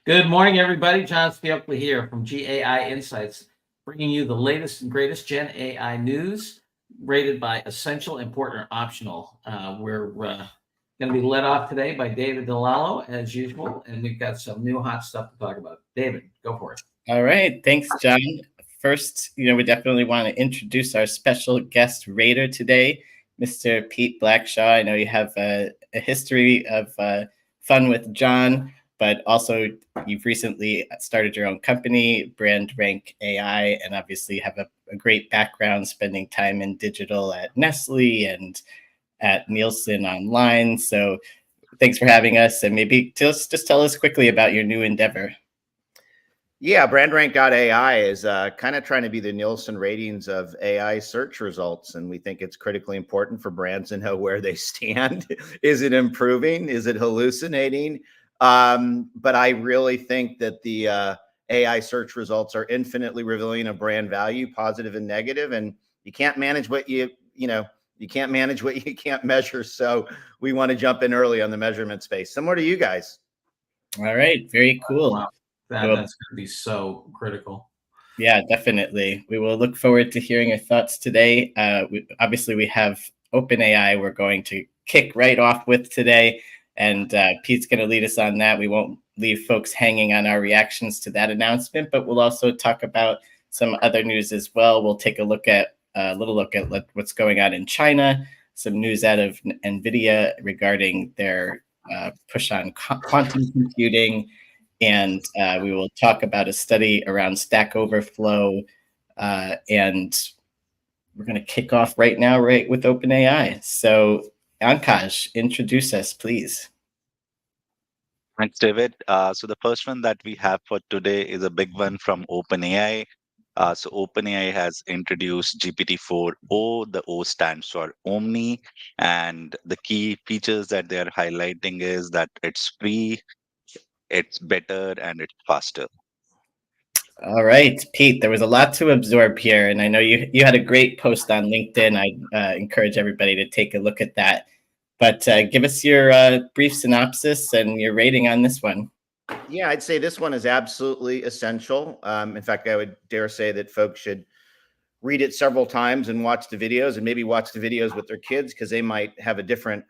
Good morning, everybody. John Spielkley here from GAI Insights, bringing you the latest and greatest Gen AI news, rated by essential, important, or optional. We're going to be led off today by David DeLallo, as usual, and we've got some new hot stuff to talk about. David, go for it. All right. Thanks, John. First, we definitely want to introduce our special guest rater today, Mr. Pete Blackshaw. I know you have a history of fun with John, but also you've recently started your own company, Brand Rank AI, and obviously have a great background spending time in digital at Nestle and at Nielsen Online. So thanks for having us, and maybe just tell us quickly about your new endeavor. Yeah, BrandRank.ai is kind of trying to be the Nielsen ratings of AI search results. And we think it's critically important for brands to know where they stand. Is it improving? Is it hallucinating? But I really think that the AI search results are infinitely revealing of brand value, positive and negative. And you can't manage what you can't manage what you can't measure. So we want to jump in early on the measurement space, similar to you guys. All right, very cool. Wow. That's going to be so critical. Yeah, definitely. We will look forward to hearing your thoughts today. Obviously, we have OpenAI we're going to kick right off with today, and Pete's going to lead us on that. We won't leave folks hanging on our reactions to that announcement, but we'll also talk about some other news as well. We'll take a little look at what's going on in China, some news out of Nvidia regarding their push on quantum computing. And we will talk about a study around Stack Overflow. And we're going to kick off right now, with OpenAI. So, Ankash, introduce us, please. Thanks, David. So the first one that we have for today is a big one from OpenAI. So OpenAI has introduced GPT4O. The O stands for Omni. And the key features that they're highlighting is that it's free, it's better, and it's faster. All right, Pete, there was a lot to absorb here, and I know you had a great post on LinkedIn. I encourage everybody to take a look at that. But give us your brief synopsis and your rating on this one. Yeah, I'd say this one is absolutely essential. In fact, I would dare say that folks should read it several times and watch the videos, and maybe watch the videos with their kids because they might have a different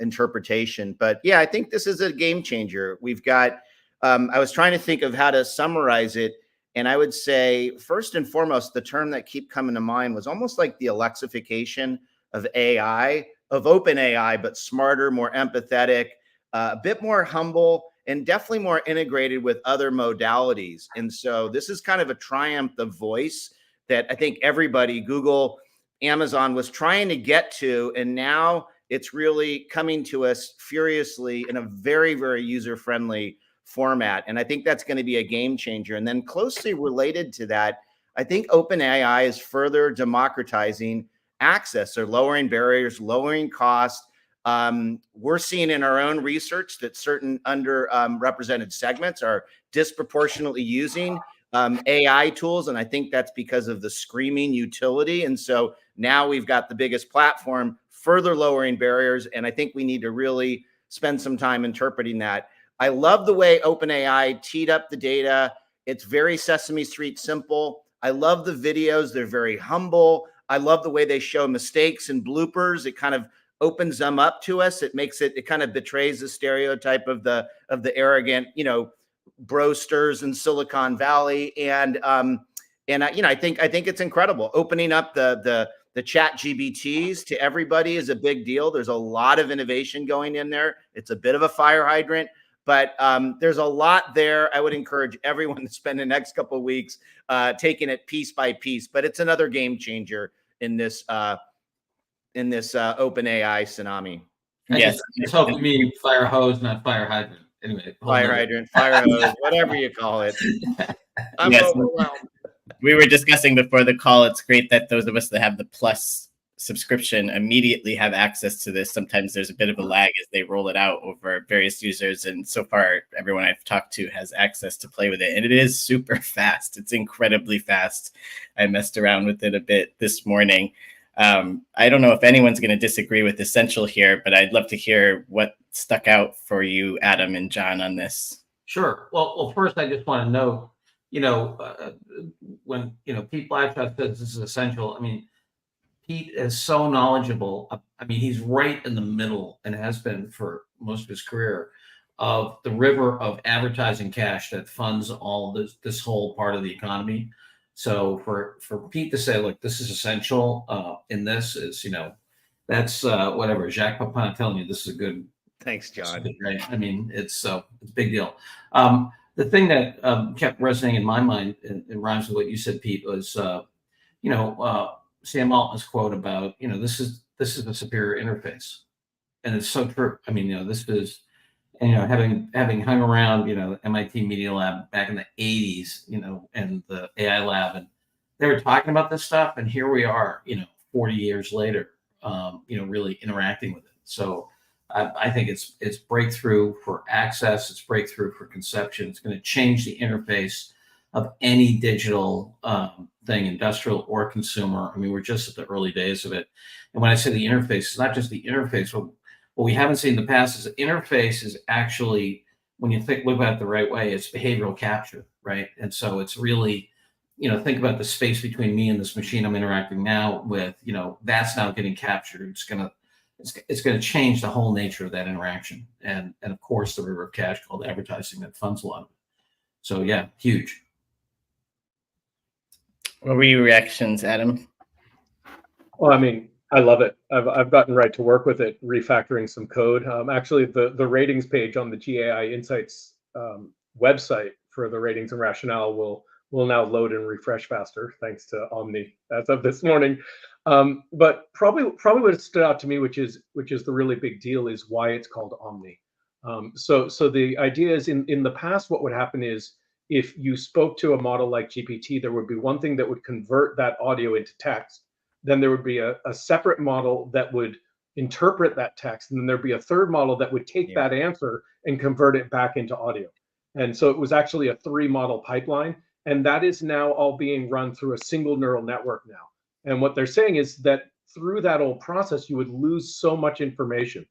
interpretation. But yeah, I think this is a game changer. We've got, I was trying to think of how to summarize it. And I would say, first and foremost, the term that kept coming to mind was almost like the Alexification of AI, of OpenAI, but smarter, more empathetic, a bit more humble, and definitely more integrated with other modalities. And so this is kind of a triumph of voice that I think everybody, Google, Amazon, was trying to get to. And now it's really coming to us furiously in a very, very user-friendly format. And I think that's going to be a game changer. And then closely related to that, I think OpenAI is further democratizing access, or lowering barriers, lowering costs. We're seeing in our own research that certain underrepresented segments are disproportionately using AI tools. And I think that's because of the screaming utility. And so now we've got the biggest platform further lowering barriers. And I think we need to really spend some time interpreting that. I love the way OpenAI teed up the data. It's very Sesame Street simple. I love the videos. They're very humble. I love the way they show mistakes and bloopers. It kind of opens them up to us. It makes it kind of betrays the stereotype of the arrogant, brosters in Silicon Valley. And I think it's incredible. Opening up the chat GBTs to everybody is a big deal. There's a lot of innovation going in there. It's a bit of a fire hydrant, but there's a lot there. I would encourage everyone to spend the next couple of weeks taking it piece by piece. But it's another game changer in this OpenAI tsunami. Yes, just hope you mean fire hose, not fire hydrant. Anyway, fire hydrant, fire hose, whatever you call it. I'm overwhelmed. We were discussing before the call. It's great that those of us that have the Plus subscription immediately have access to this. Sometimes there's a bit of a lag as they roll it out over various users, and so far everyone I've talked to has access to play with it, and it is super fast. It's incredibly fast. I messed around with it a bit this morning. I don't know if anyone's going to disagree with Essential here, but I'd love to hear what stuck out for you, Adam and John, on this. Sure. Well, first, I just want to note, when Pete Blatchford says this is essential. I mean, Pete is so knowledgeable. I mean, he's right in the middle and has been for most of his career of the river of advertising cash that funds all this whole part of the economy. So for Pete to say, look, this is essential in this is, that's whatever. Jacques Papin telling you this is a good. Thanks, John. Right. I mean, it's a big deal. The thing that kept resonating in my mind, and rhymes with what you said, Pete, was Sam Altman's quote about this is a superior interface, and it's so true. I mean, this is, and having hung around MIT Media Lab back in the 80s, and the AI lab, and they were talking about this stuff, and here we are, 40 years later, really interacting with it. So I think it's breakthrough for access, it's breakthrough for conception. It's going to change the interface of any digital thing, industrial or consumer. I mean, we're just at the early days of it. And when I say the interface, it's not just the interface. What we haven't seen in the past is the interface is actually, when you look at it the right way, it's behavioral capture, right? And so it's really, think about the space between me and this machine I'm interacting now with, that's now getting captured. It's going to change the whole nature of that interaction. And of course, the river of cash called advertising that funds a lot of it. So yeah, huge. What were your reactions, Adam? Well, I mean, I love it. I've gotten right to work with it, refactoring some code. Actually, the ratings page on the GAI Insights website for the ratings and rationale will now load and refresh faster, thanks to Omni as of this morning. But probably what stood out to me, which is the really big deal, is why it's called Omni. So the idea is, in the past, what would happen is, if you spoke to a model like GPT, there would be one thing that would convert that audio into text. Then there would be a separate model that would interpret that text. And then there'd be a third model that would take that answer and convert it back into audio. And so it was actually a 3-model pipeline. And that is now all being run through a single neural network now. And what they're saying is that through that old process, you would lose so much information.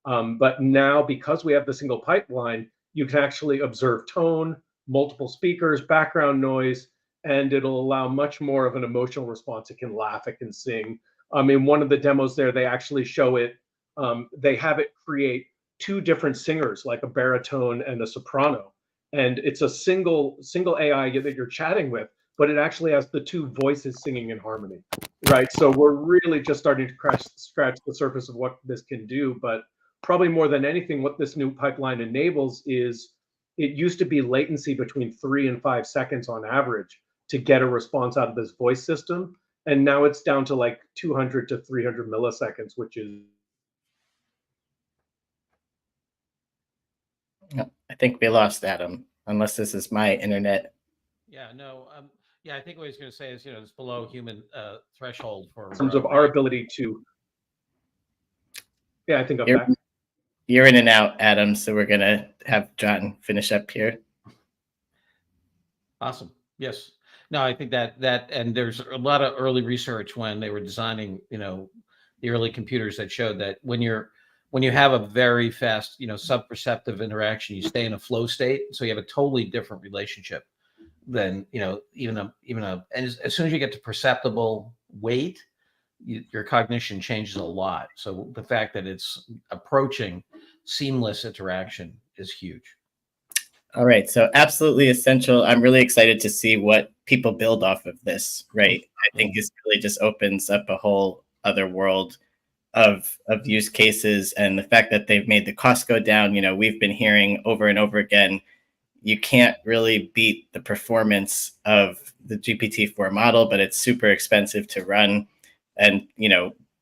But now, because we have the single pipeline, you can actually observe tone, multiple speakers, background noise, and it'll allow much more of an emotional response. It can laugh, it can sing. In one of the demos there, they actually show it. They have it create 2 different singers, like a baritone and a soprano. And it's a single AI that you're chatting with, but it actually has the 2 voices singing in harmony, right? So we're really just starting to scratch the surface of what this can do. But probably more than anything, what this new pipeline enables is, it used to be latency between 3 and 5 seconds on average to get a response out of this voice system. And now it's down to like 200 to 300 milliseconds, which is. I think we lost Adam, unless this is my internet. Yeah, no. I think what he's going to say is, it's below human threshold for. In terms of our ability to. Yeah, I think I'm back. You're in and out, Adam, so we're going to have John finish up here. Awesome. Yes. No, I think that and there's a lot of early research when they were designing, the early computers that showed that when you have a very fast, sub-perceptive interaction, you stay in a flow state. So you have a totally different relationship than, even and as soon as you get to perceptible weight, your cognition changes a lot. So the fact that it's approaching seamless interaction is huge. All right, so absolutely essential. I'm really excited to see what people build off of this, right? I think this really just opens up a whole other world of use cases, and the fact that they've made the cost go down. We've been hearing over and over again, you can't really beat the performance of the GPT-4 model, but it's super expensive to run. And,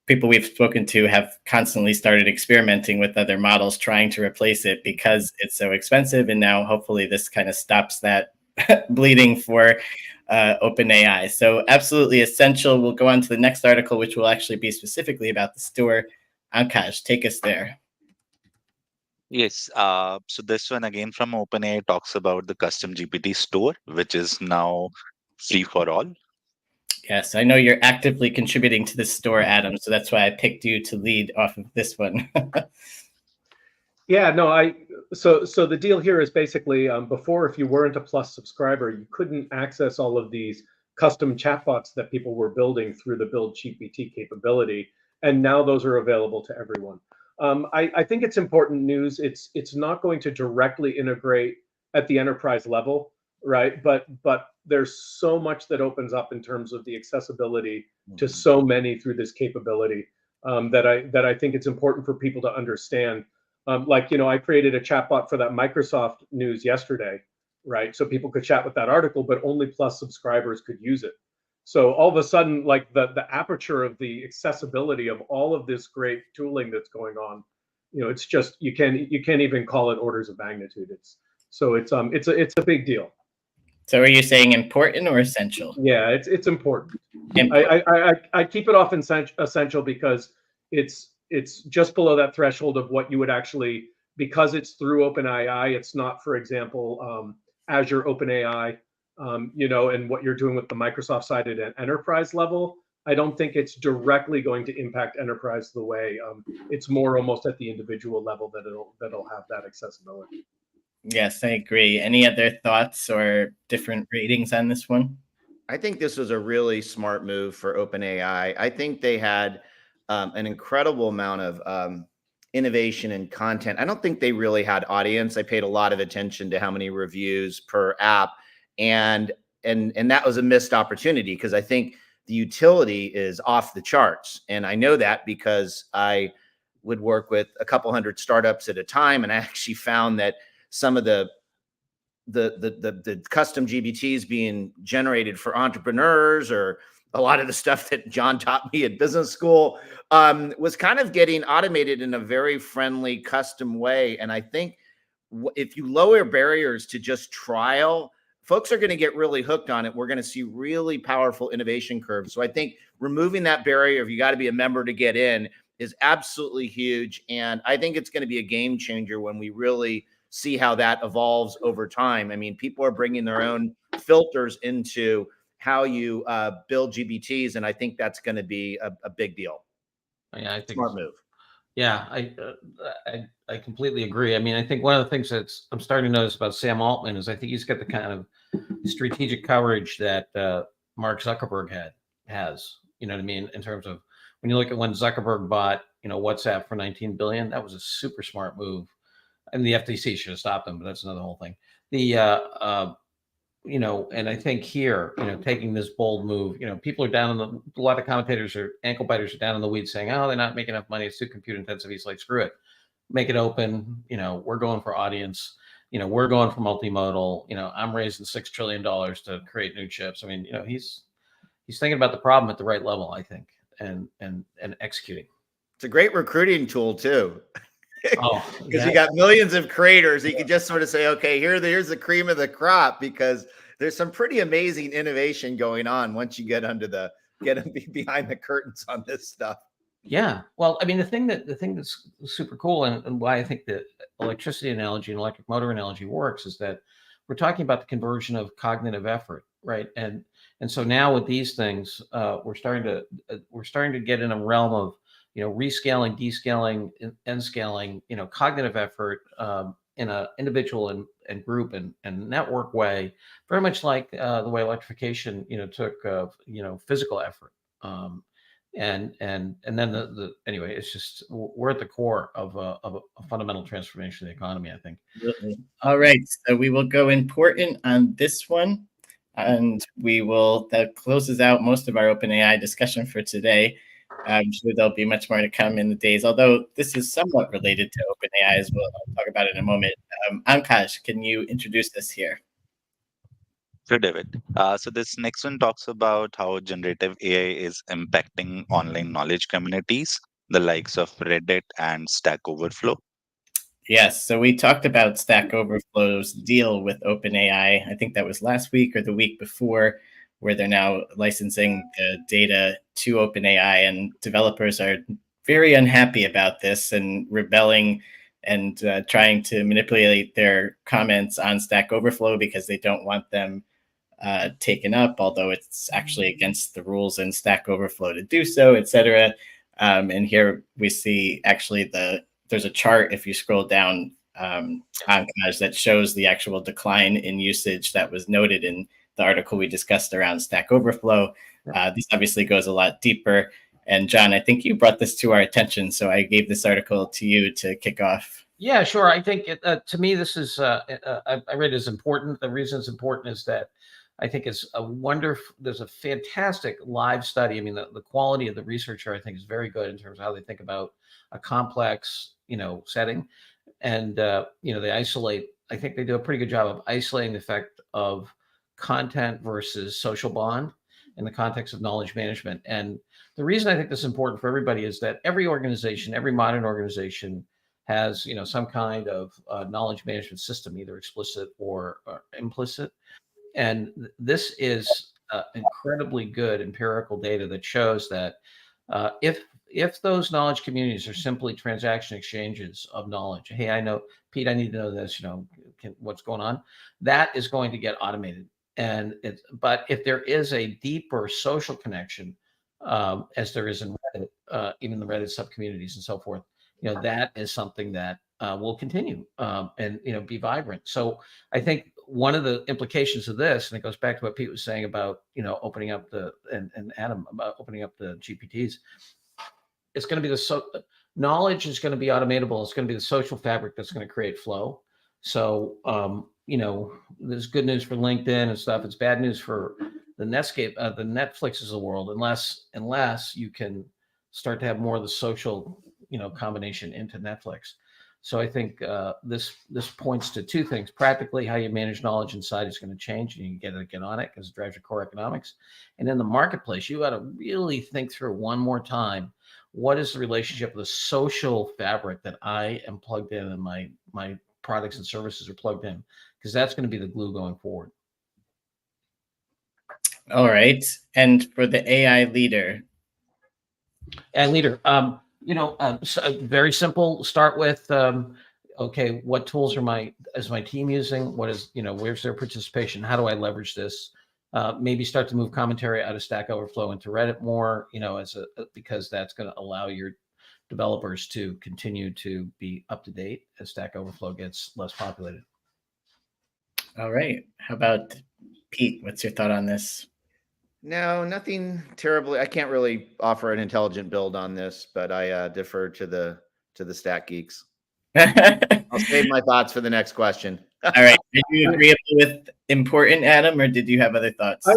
people we've spoken to have constantly started experimenting with other models, trying to replace it because it's so expensive. And now hopefully this kind of stops that bleeding for OpenAI. So absolutely essential. We'll go on to the next article, which will actually be specifically about the store. Ankash, take us there. Yes. So this one again from OpenAI talks about the custom GPT store, which is now free for all. Yes, I know you're actively contributing to this store, Adam, so that's why I picked you to lead off of this one. Yeah, no, So the deal here is basically before, if you weren't a Plus subscriber, you couldn't access all of these custom chatbots that people were building through the Build GPT capability, and now those are available to everyone. I think it's important news. It's not going to directly integrate at the enterprise level, right? But there's so much that opens up in terms of the accessibility to so many through this capability, that I think it's important for people to understand. Like, I created a chatbot for that Microsoft news yesterday, right? So people could chat with that article, but only Plus subscribers could use it. So all of a sudden, like the aperture of the accessibility of all of this great tooling that's going on, it's just you can't even call it orders of magnitude. It's a big deal. So are you saying important or essential? Yeah, it's important. Important. I keep it off essential because it's just below that threshold of what you would actually, because it's through OpenAI. It's not, for example, Azure OpenAI, and what you're doing with the Microsoft side at an enterprise level. I don't think it's directly going to impact enterprise the way it's more almost at the individual level that'll have that accessibility. Yes, I agree. Any other thoughts or different ratings on this one? I think this was a really smart move for OpenAI. I think they had an incredible amount of innovation and content. I don't think they really had audience. I paid a lot of attention to how many reviews per app, and that was a missed opportunity because I think the utility is off the charts. And I know that because I would work with a couple hundred startups at a time, and I actually found that some of the custom GPTs being generated for entrepreneurs, or a lot of the stuff that John taught me at business school, was kind of getting automated in a very friendly, custom way. And I think if you lower barriers to just trial, folks are going to get really hooked on it. We're going to see really powerful innovation curves. So I think removing that barrier, if you got to be a member to get in, is absolutely huge. And I think it's going to be a game changer when we really see how that evolves over time. I mean, people are bringing their own filters into how you build GPTs, and I think that's going to be a big deal. Yeah, I think Smart move. Yeah, I completely agree. I mean, I think one of the things I'm starting to notice about Sam Altman is I think he's got the kind of strategic coverage that Mark Zuckerberg has. You know what I mean? In terms of when you look at when Zuckerberg bought, WhatsApp for $19 billion, that was a super smart move. And the FTC should have stopped them, but that's another whole thing. And I think here, taking this bold move, people are down a lot of commentators or ankle biters are down in the weeds saying, oh, they're not making enough money. It's too compute intensive. He's like, screw it, make it open. We're going for audience. We're going for multimodal. I'm raising $6 trillion to create new chips. I mean, he's thinking about the problem at the right level, I think, and executing. It's a great recruiting tool too. Oh, because you got millions of creators. You can just sort of say, okay, here's the cream of the crop, because there's some pretty amazing innovation going on once you get behind the curtains on this stuff. Yeah. Well, I mean, the thing that's super cool and why I think the electricity analogy and electric motor analogy works is that we're talking about the conversion of cognitive effort, right? And so now with these things, we're starting to get in a realm of rescaling, descaling, and scaling, cognitive effort in an individual and group and network way, very much like the way electrification, took, physical effort. And then anyway, it's just we're at the core of a fundamental transformation of the economy, I think. Absolutely. All right, so we will go important on this one, and that closes out most of our OpenAI discussion for today. I'm sure there'll be much more to come in the days, although this is somewhat related to OpenAI as well. I'll talk about it in a moment. Ankash, can you introduce this here? Sure, David. So this next one talks about how generative AI is impacting online knowledge communities, the likes of Reddit and Stack Overflow. Yes, so we talked about Stack Overflow's deal with OpenAI. I think that was last week or the week before, where they're now licensing the data to OpenAI, and developers are very unhappy about this and rebelling and trying to manipulate their comments on Stack Overflow because they don't want them taken up, although it's actually against the rules in Stack Overflow to do so, etc. And here we see actually there's a chart, if you scroll down Pankaj, that shows the actual decline in usage that was noted in the article we discussed around Stack Overflow. This obviously goes a lot deeper. And John, I think you brought this to our attention, so I gave this article to you to kick off. Yeah, sure. I think to me, this is, I read it as important. The reason it's important is that I think it's a wonderful, there's a fantastic live study. I mean, the quality of the researcher, I think, is very good in terms of how they think about a complex, setting. And, they isolate, I think they do a pretty good job of isolating the effect of content versus social bond in the context of knowledge management. And the reason I think this is important for everybody is that every organization, every modern organization has, some kind of knowledge management system, either explicit or implicit. And this is incredibly good empirical data that shows that if those knowledge communities are simply transaction exchanges of knowledge, hey, I know, Pete, I need to know this, what's going on, that is going to get automated. But if there is a deeper social connection, as there is in Reddit, even the Reddit subcommunities and so forth, that is something that will continue and be vibrant. So I think one of the implications of this, and it goes back to what Pete was saying about opening up and Adam about opening up the GPTs, it's going to be knowledge is going to be automatable. It's going to be the social fabric that's going to create flow. So there's good news for LinkedIn and stuff. It's bad news for the Netscape, the Netflixes of the world, unless you can start to have more of the social combination into Netflix. So I think this points to two things. Practically, how you manage knowledge inside is going to change, and you can get on it because it drives your core economics. And in the marketplace, you got to really think through one more time, what is the relationship of the social fabric that I am plugged in and my products and services are plugged in, because that's going to be the glue going forward. All right. And for the AI leader. So very simple. Start with, okay, what tools is my team using? What is, where's their participation? How do I leverage this? Maybe start to move commentary out of Stack Overflow into Reddit more, because that's going to allow your developers to continue to be up to date as Stack Overflow gets less populated. All right. How about Pete? What's your thought on this? No, nothing terribly. I can't really offer an intelligent build on this, but I defer to the stat geeks. I'll save my thoughts for the next question. All right. Did you agree with important, Adam, or did you have other thoughts?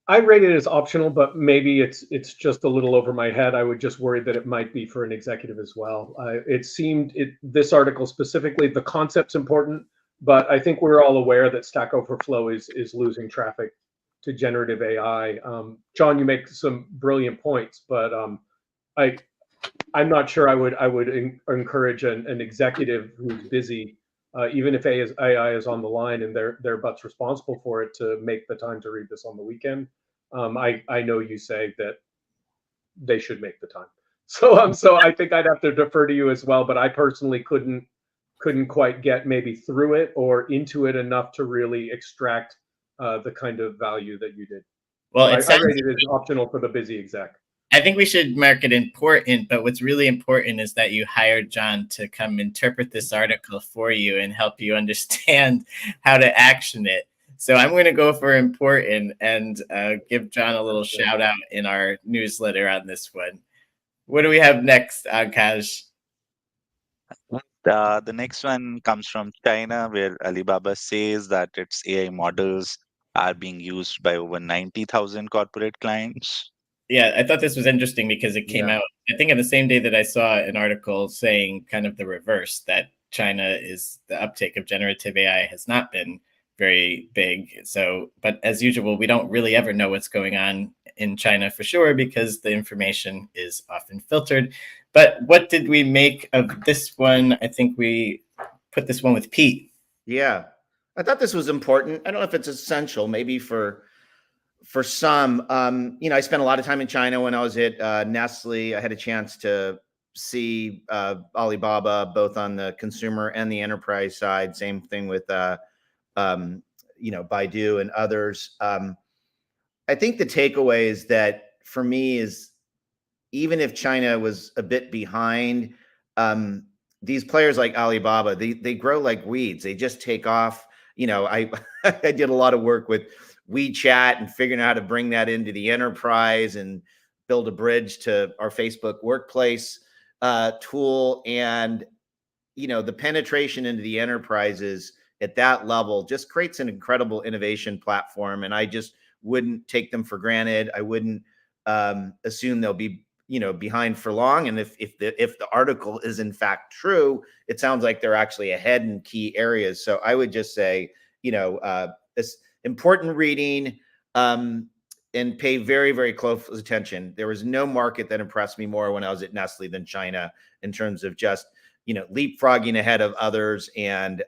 I rate it as optional, but maybe it's just a little over my head. I would just worry that it might be for an executive as well. This article specifically, the concept's important, but I think we're all aware that Stack Overflow is losing traffic to generative AI. John, you make some brilliant points, but I'm not sure I would encourage an executive who's busy, even if AI is on the line and they're butts responsible for it, to make the time to read this on the weekend. I know you say that they should make the time. So I think I'd have to defer to you as well, but I personally couldn't quite get maybe through it or into it enough to really extract the kind of value that you did. Well, I rate it as optional for the busy exec. I think we should mark it important, but what's really important is that you hired John to come interpret this article for you and help you understand how to action it. So I'm going to go for important and give John a little shout out in our newsletter on this one. What do we have next, Kaj? The next one comes from China, where Alibaba says that its AI models are being used by over 90,000 corporate clients. Yeah, I thought this was interesting because it came out, I think, on the same day that I saw an article saying kind of the reverse, that the uptake of generative AI has not been very big. So, but as usual, we don't really ever know what's going on in China for sure, because the information is often filtered. But what did we make of this one? I think we put this one with Pete. Yeah, I thought this was important. I don't know if it's essential, maybe for some. I spent a lot of time in China when I was at Nestle. I had a chance to see Alibaba both on the consumer and the enterprise side. Same thing with Baidu and others. I think the takeaway is that for me is, even if China was a bit behind, these players like Alibaba, they grow like weeds. They just take off. I I did a lot of work with WeChat and figuring out how to bring that into the enterprise and build a bridge to our Facebook Workplace tool. And the penetration into the enterprises at that level just creates an incredible innovation platform. And I just wouldn't take them for granted. I wouldn't assume they'll be behind for long. And if the article is in fact true, it sounds like they're actually ahead in key areas. So I would just say, it's important reading, and pay very, very close attention. There was no market that impressed me more when I was at Nestle than China, in terms of just leapfrogging ahead of others. And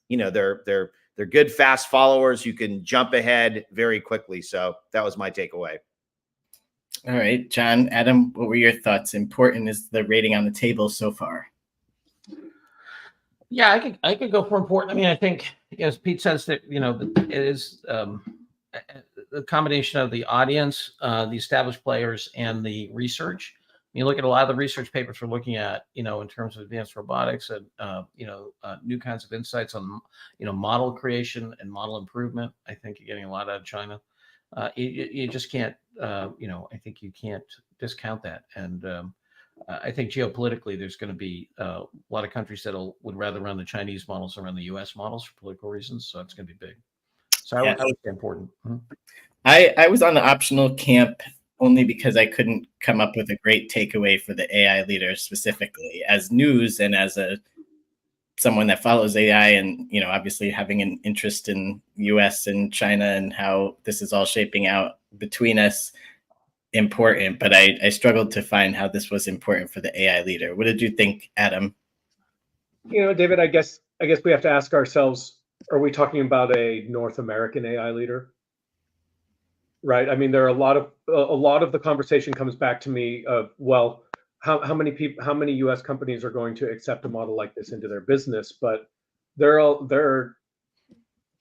they're good fast followers who can jump ahead very quickly. So that was my takeaway. All right, John, Adam, what were your thoughts? Important is the rating on the table so far? Yeah, I could go for important. I mean, I think, as Pete says, that it is the combination of the audience, the established players, and the research. You look at a lot of the research papers we're looking at, in terms of advanced robotics and new kinds of insights on model creation and model improvement. I think you're getting a lot out of China. You just can't, I think you can't discount that. And I think geopolitically, there's going to be a lot of countries that would rather run the Chinese models than run the U.S. models for political reasons. So it's going to be big. So I would say important. Mm-hmm. I was on the optional camp only because I couldn't come up with a great takeaway for the AI leaders specifically. As news and as someone that follows AI, and obviously having an interest in US and China and how this is all shaping out between us, important. But I struggled to find how this was important for the AI leader. What did you think, Adam? David, I guess we have to ask ourselves, are we talking about a North American AI leader? Right. I mean, there are a lot of the conversation comes back to me of, well, how many U.S. companies are going to accept a model like this into their business? But there are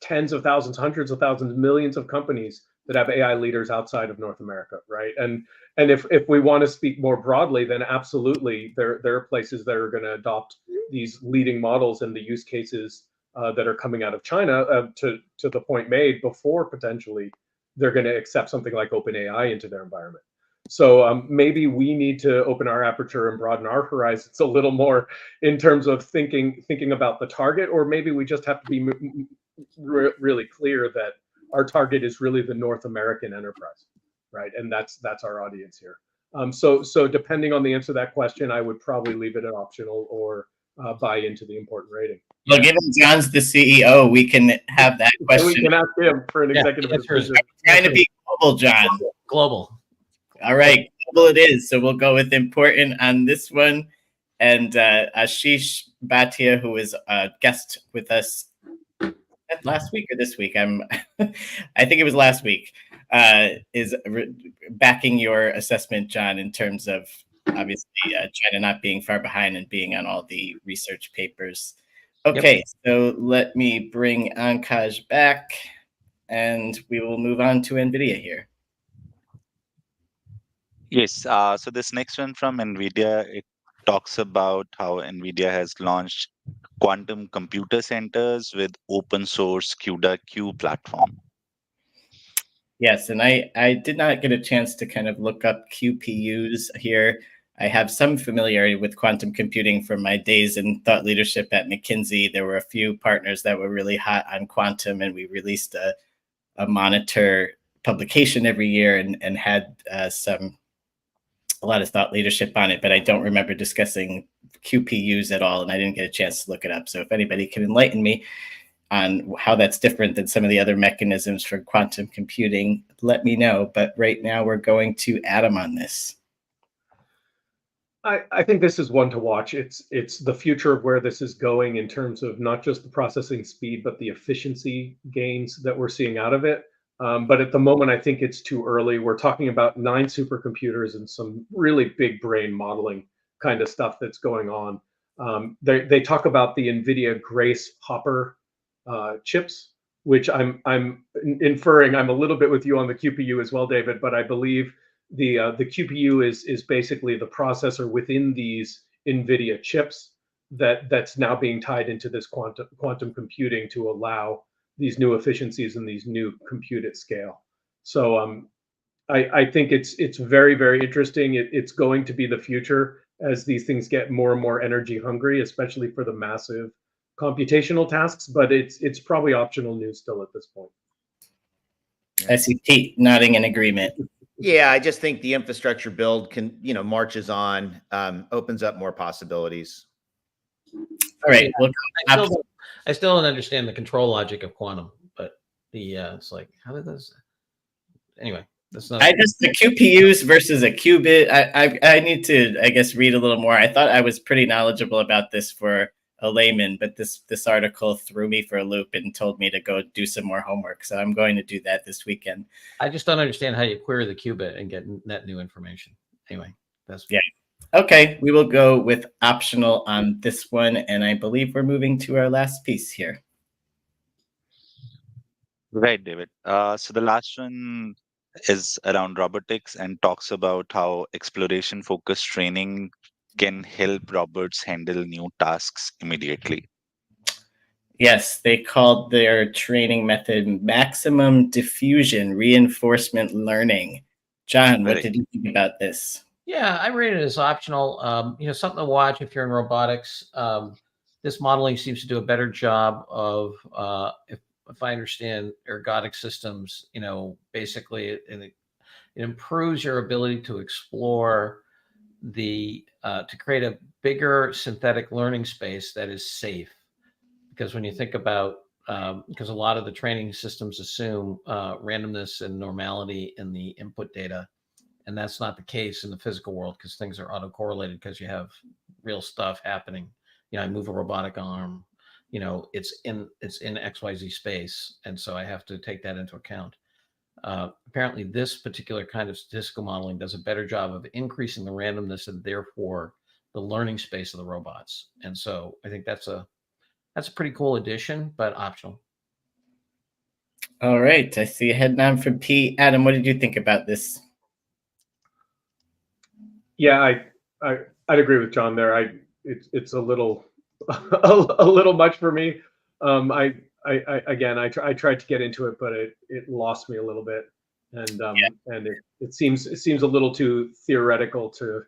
tens of thousands, hundreds of thousands, millions of companies that have AI leaders outside of North America, right? And if we want to speak more broadly, then absolutely there are places that are going to adopt these leading models and the use cases that are coming out of China, to the point made before potentially they're going to accept something like OpenAI into their environment. So maybe we need to open our aperture and broaden our horizons a little more in terms of thinking about the target, or maybe we just have to be really clear that our target is really the North American enterprise, right? And that's our audience here. So depending on the answer to that question, I would probably leave it at optional or buy into the important rating. Well, given John's the CEO, we can have that question. We can ask him for an executive decision. Trying to be global, John. Global. All right, global it is. So we'll go with important on this one. And Ashish Bhatia, who is a guest with us last week or this week, I think it was last week, is backing your assessment, John, in terms of obviously China not being far behind and being on all the research papers. Okay, yep. So let me bring Ankaj back, and we will move on to Nvidia here. Yes, so this next one from Nvidia, it talks about how Nvidia has launched quantum computer centers with open source CUDA-Q platform. Yes, and I did not get a chance to kind of look up QPUs here. I have some familiarity with quantum computing from my days in thought leadership at McKinsey. There were a few partners that were really hot on quantum, and we released a monitor publication every year and had a lot of thought leadership on it, but I don't remember discussing QPUs at all, and I didn't get a chance to look it up. So if anybody can enlighten me on how that's different than some of the other mechanisms for quantum computing, let me know. But right now we're going to Adam on this. I think this is one to watch. It's the future of where this is going in terms of not just the processing speed, but the efficiency gains that we're seeing out of it. But at the moment, I think it's too early. We're talking about 9 supercomputers and some really big brain modeling kind of stuff that's going on. They talk about the Nvidia Grace Hopper chips, which I'm inferring I'm a little bit with you on the QPU as well, David, but I believe the QPU is basically the processor within these Nvidia chips that's now being tied into this quantum computing to allow these new efficiencies and these new compute at scale. So I think it's very, very interesting. It's going to be the future as these things get more and more energy hungry, especially for the massive computational tasks. But it's probably optional news still at this point. I see Pete nodding in agreement. Yeah, I just think the infrastructure build can, marches on, opens up more possibilities. All right. Well, I still don't understand the control logic of quantum, but it's like, how did this? Anyway, that's not. The QPUs versus a qubit. I need to, I guess, read a little more. I thought I was pretty knowledgeable about this for a layman, but this article threw me for a loop and told me to go do some more homework. So I'm going to do that this weekend. I just don't understand how you query the qubit and get that new information. Anyway, that's yeah. Okay, we will go with optional on this one, and I believe we're moving to our last piece here. Right, David. So the last one is around robotics and talks about how exploration-focused training can help robots handle new tasks immediately. Yes, they called their training method maximum diffusion reinforcement learning. John, what did you think about this? Yeah, I rate it as optional. Something to watch if you're in robotics. This modeling seems to do a better job of, if I understand ergodic systems, basically it improves your ability to explore to create a bigger synthetic learning space that is safe. Because when you think about, because a lot of the training systems assume randomness and normality in the input data. And that's not the case in the physical world because things are autocorrelated because you have real stuff happening. I move a robotic arm, it's in XYZ space. And so I have to take that into account. Apparently this particular kind of statistical modeling does a better job of increasing the randomness and therefore the learning space of the robots. And so I think that's a pretty cool addition, but optional. All right. I see a head nod from Pete. Adam, what did you think about this? Yeah, I'd agree with John there. It's a little a little much for me. I tried to get into it, but it lost me a little bit, and it seems a little too theoretical to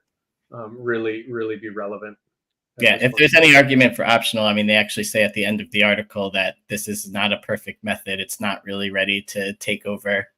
really be relevant. Yeah, if there's any argument for optional, I mean, they actually say at the end of the article that this is not a perfect method. It's not really ready to take over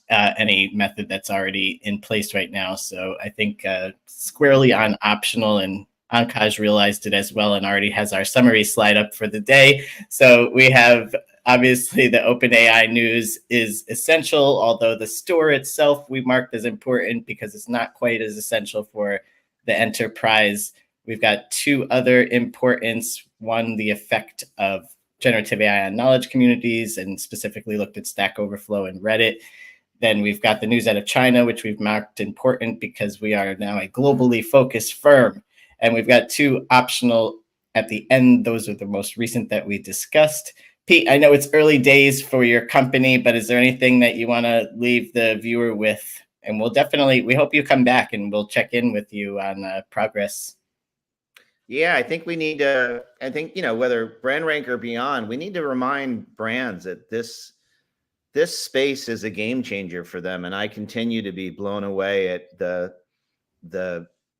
any method that's already in place right now. So I think squarely on optional, and Ankaj realized it as well and already has our summary slide up for the day. So we have, obviously, the OpenAI news is essential, although the store itself we marked as important because it's not quite as essential for the enterprise. We've got two other importance. One, the effect of generative AI on knowledge communities, and specifically looked at Stack Overflow and Reddit. Then we've got the news out of China, which we've marked important because we are now a globally focused firm. And we've got two optional at the end. Those are the most recent that we discussed. Pete, I know it's early days for your company, but is there anything that you want to leave the viewer with? And we hope you come back and we'll check in with you on progress. Yeah, I think we need to, whether brand rank or beyond, we need to remind brands that this space is a game changer for them. And I continue to be blown away at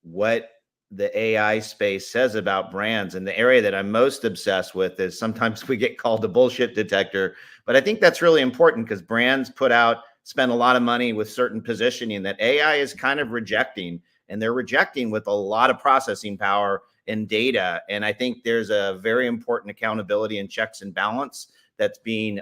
what the AI space says about brands. And the area that I'm most obsessed with is sometimes we get called the bullshit detector, but I think that's really important because brands spend a lot of money with certain positioning that AI is kind of rejecting, and they're rejecting with a lot of processing power and data. And I think there's a very important accountability and checks and balance that's being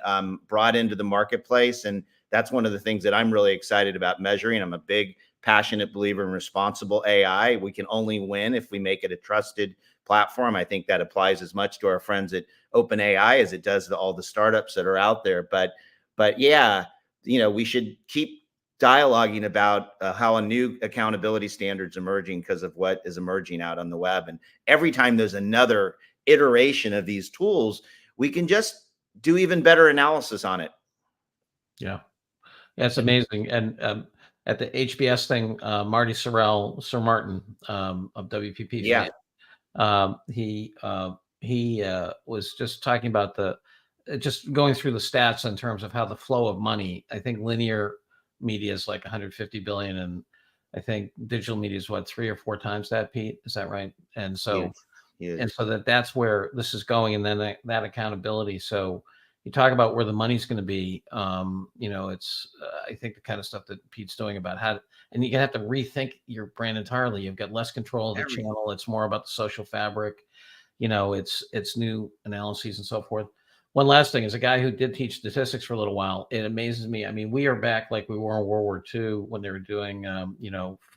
brought into the marketplace. And that's one of the things that I'm really excited about measuring. I'm a big, passionate believer in responsible AI. We can only win if we make it a trusted platform. I think that applies as much to our friends at OpenAI as it does to all the startups that are out there. But yeah, we should keep dialoguing about how a new accountability standard's emerging because of what is emerging out on the web. And every time there's another iteration of these tools, we can just do even better analysis on it. Yeah, it's amazing. And at the HBS thing, Marty Sir Martin of WPP He was just talking about just going through the stats in terms of how the flow of money. I think linear media is like 150 billion, and I think digital media is what, 3 or 4 times that, Pete? Is that right? And so, Huge. that's where this is going, and then that accountability. So you talk about where the money's going to be. It's I think the kind of stuff that Pete's doing about and you have to rethink your brand entirely. You've got less control of the channel. It's more about the social fabric. It's new analyses and so forth. One last thing, as a guy who did teach statistics for a little while, it amazes me. I mean, we are back like we were in World War II when they were doing,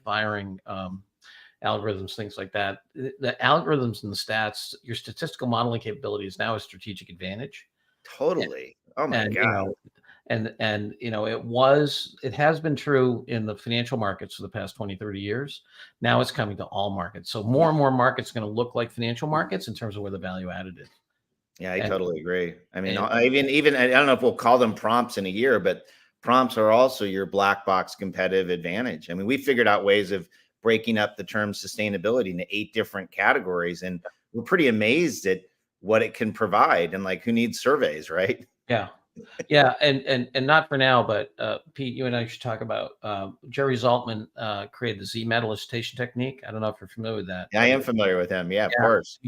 firing algorithms, things like that. The algorithms and the stats, your statistical modeling capability is now a strategic advantage. Totally. Oh my God. It has been true in the financial markets for the past 20, 30 years. Now it's coming to all markets. So more and more markets are going to look like financial markets in terms of where the value added is. Yeah, I totally agree. I mean, even I don't know if we'll call them prompts in a year, but prompts are also your black box competitive advantage. I mean, we figured out ways of breaking up the term sustainability into 8 different categories, and we're pretty amazed at what it can provide. And like, who needs surveys, right? Yeah. Yeah, and not for now, but Pete, you and I should talk about Jerry Zaltman created the Z metallization technique. I don't know if you're familiar with that. Yeah, I am familiar with him. Yeah, of course.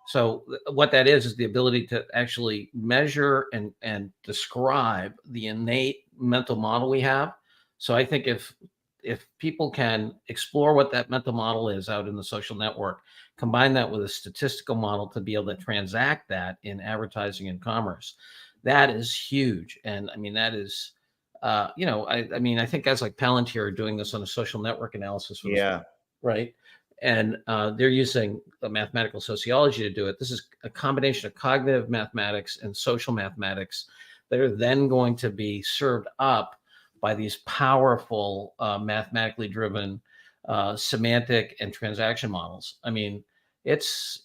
So what that is the ability to actually measure and describe the innate mental model we have. So I think if people can explore what that mental model is out in the social network, combine that with a statistical model to be able to transact that in advertising and commerce, that is huge. And I mean, that is, I think guys like Palantir are doing this on a social network analysis. Right. And they're using the mathematical sociology to do it. This is a combination of cognitive mathematics and social mathematics that are then going to be served up by these powerful mathematically driven semantic and transaction models. I mean, it's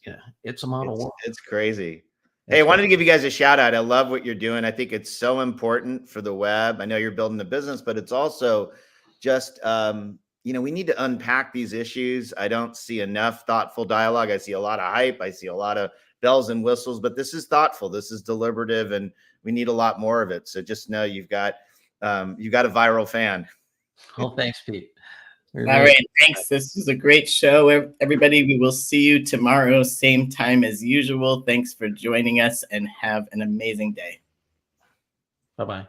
a model world. It's crazy. Hey, I wanted to give you guys a shout out. I love what you're doing. I think it's so important for the web. I know you're building a business, but it's also just, we need to unpack these issues. I don't see enough thoughtful dialogue. I see a lot of hype. I see a lot of bells and whistles, but this is thoughtful. This is deliberative, and we need a lot more of it. So just know you've got a viral fan. Well, thanks, Pete. All right, thanks. This was a great show, everybody. We will see you tomorrow, same time as usual. Thanks for joining us, and have an amazing day. Bye-bye.